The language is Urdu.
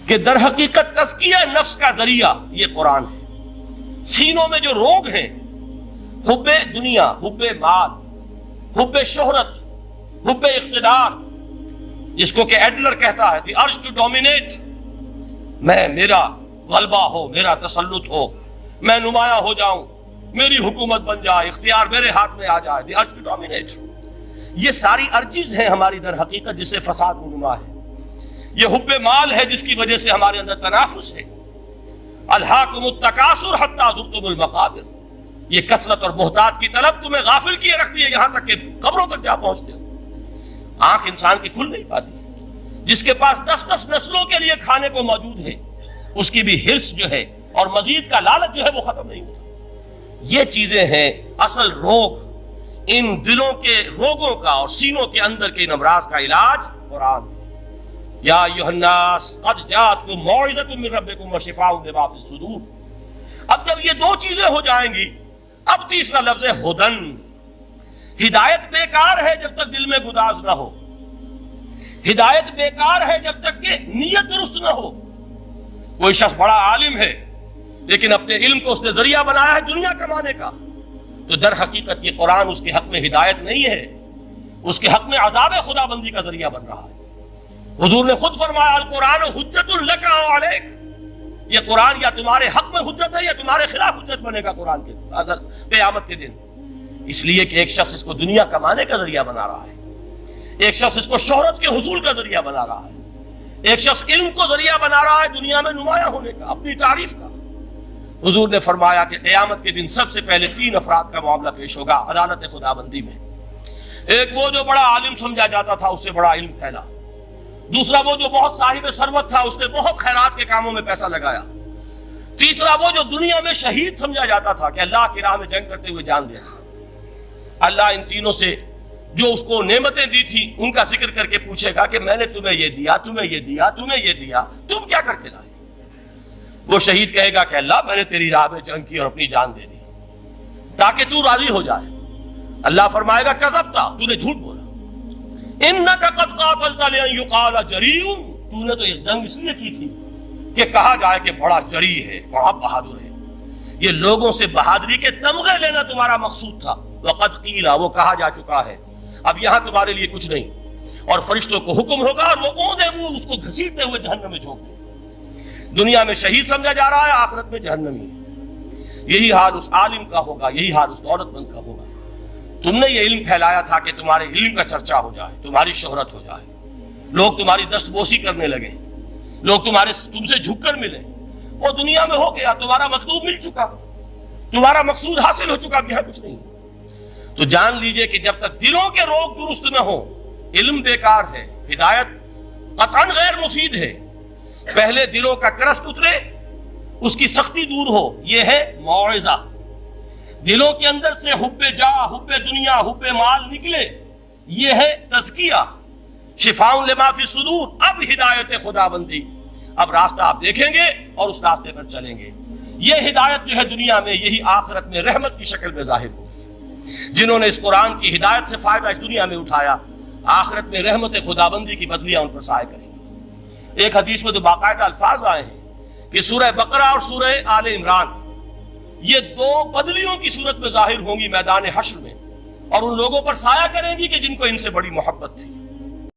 کہ در حقیقت تزکیہ نفس کا ذریعہ یہ قرآن ہے۔ سینوں میں جو روگ ہیں، حب دنیا، حب مال، حب شہرت، حب اقتدار، جس کو کہ ایڈلر کہتا ہے دی ارج ٹو ڈومینیٹ، میرا غلبہ ہو، میرا تسلط ہو، میں نمایاں ہو جاؤں، میری حکومت بن جائے، اختیار میرے ہاتھ میں آ جائے، دی ارج ٹو ڈومینیٹ، یہ ساری ارجز ہیں ہماری در حقیقت جس سے فساد رونما ہے۔ یہ حب مال ہے جس کی وجہ سے ہمارے اندر تنافس ہے۔ الہاکم التکاثر حتی زرتم المقابر، یہ کثرت اور بہتات کی طلب تمہیں غافل کیے رکھتی ہے، یہاں تک کہ قبروں تک جا پہنچتے ہو۔ آنکھ انسان کی کھل نہیں پاتی، جس کے پاس 10 نسلوں کے لیے کھانے کو موجود ہے، اس کی بھی حرص جو ہے اور مزید کا لالچ جو ہے وہ ختم نہیں ہوتا۔ یہ چیزیں ہیں اصل روگ، ان دلوں کے روگوں کا اور سینوں کے اندر کے ان امراض کا علاج قرآن ہے۔ یا ایھا الناس قد جاءتکم موعظۃ من ربکم وشفاء لما فی الصدور۔ اب جب یہ دو چیزیں ہو جائیں گی، اب تیسرا لفظ ہے ہدن۔ ہدایت بیکار ہے جب تک دل میں گداز نہ ہو، ہدایت بیکار ہے جب تک کہ نیت درست نہ ہو۔ کوئی شخص بڑا عالم ہے لیکن اپنے علم کو اس نے ذریعہ بنایا ہے دنیا کمانے کا، تو در حقیقت یہ قرآن اس کے حق میں ہدایت نہیں ہے، اس کے حق میں عذاب خدا بندی کا ذریعہ بن رہا ہے۔ حضور نے خود فرمایا القرآن حجت لک او علیک، یہ قرآن یا تمہارے حق میں حجت ہے یا تمہارے خلاف حجت بنے گا قرآن کے قیامت کے دن۔ اس لیے کہ ایک شخص اس کو دنیا کمانے کا ذریعہ بنا رہا ہے، ایک شخص اس کو شہرت کے حصول کا ذریعہ بنا رہا ہے، ایک شخص علم کو ذریعہ بنا رہا ہے دنیا میں نمایاں ہونے کا، اپنی تعریف کا۔ حضور نے فرمایا کہ قیامت کے دن سب سے پہلے 3 افراد کا معاملہ پیش ہوگا عدالت خدا بندی میں۔ ایک وہ جو بڑا عالم سمجھا جاتا تھا، اس سے بڑا علم پھیلا۔ دوسرا وہ جو بہت صاحب ثروت تھا، اس نے بہت خیرات کے کاموں میں پیسہ لگایا۔ تیسرا وہ جو دنیا میں شہید سمجھا جاتا تھا کہ اللہ کی راہ میں جنگ کرتے ہوئے جان دیا۔ اللہ ان تینوں سے جو اس کو نعمتیں دی تھی ان کا ذکر کر کے پوچھے گا کہ میں نے تمہیں یہ دیا، تمہیں یہ دیا، تمہیں یہ دیا، تم کیا کر کے لائے؟ وہ شہید کہے گا کہ اللہ میں نے تیری راہ میں جنگ کی اور اپنی جان دے دی تاکہ تو راضی ہو جائے۔ اللہ فرمائے گا کذبتا، تو نے جھوٹ بولا، انک قد قاتلت لان یقال جریء، تو نے تو یہ جنگ اس لیے کی تھی کہ کہا جائے کہ بڑا جری ہے، بڑا بہادر ہے۔ یہ لوگوں سے بہادری کے تمغے لینا تمہارا مقصود تھا۔ وقد قیل، وہ کہا جا چکا ہے، اب یہاں تمہارے لیے کچھ نہیں۔ اور فرشتوں کو حکم ہوگا اور وہ اوندے منہ اس کو گھسیٹتے ہوئے جہنم میں جھونک دیں۔ دنیا میں شہید سمجھا جا رہا ہے، آخرت میں جہنمی ہے۔ یہی حال اس عالم کا ہوگا، یہی حال اس دولت مند کا ہوگا۔ تم نے یہ علم پھیلایا تھا کہ تمہارے علم کا چرچا ہو جائے، تمہاری شہرت ہو جائے، لوگ تمہاری دست بوسی کرنے لگے، لوگ تم سے جھک کر ملے۔ وہ دنیا میں ہو گیا، تمہارا مطلوب مل چکا، تمہارا مقصود حاصل ہو چکا، اب یہاں کچھ نہیں۔ تو جان لیجئے کہ جب تک دلوں کے روگ درست نہ ہو، علم بیکار ہے، ہدایت قطعاً غیر مفید ہے۔ پہلے دلوں کا کرس اترے، اس کی سختی دور ہو، یہ ہے موعظہ۔ دلوں کے اندر سے حب جاہ، حب دنیا، حب مال نکلے، یہ ہے تزکیہ، شفاء لما فی الصدور۔ اب ہدایت خدا بندی، اب راستہ آپ دیکھیں گے اور اس راستے پر چلیں گے۔ یہ ہدایت جو ہے دنیا میں، یہی آخرت میں رحمت کی شکل میں ظاہر ہوگی۔ جنہوں نے اس قرآن کی ہدایت سے فائدہ اس دنیا میں اٹھایا، آخرت میں رحمت خدا بندی کی بدلیاں ان پر سایہ کریں گی۔ ایک حدیث میں تو باقاعدہ الفاظ آئے ہیں کہ سورہ بقرہ اور سورہ آل عمران یہ 2 بدلیوں کی صورت میں ظاہر ہوں گی میدان حشر میں، اور ان لوگوں پر سایہ کریں گی کہ جن کو ان سے بڑی محبت تھی۔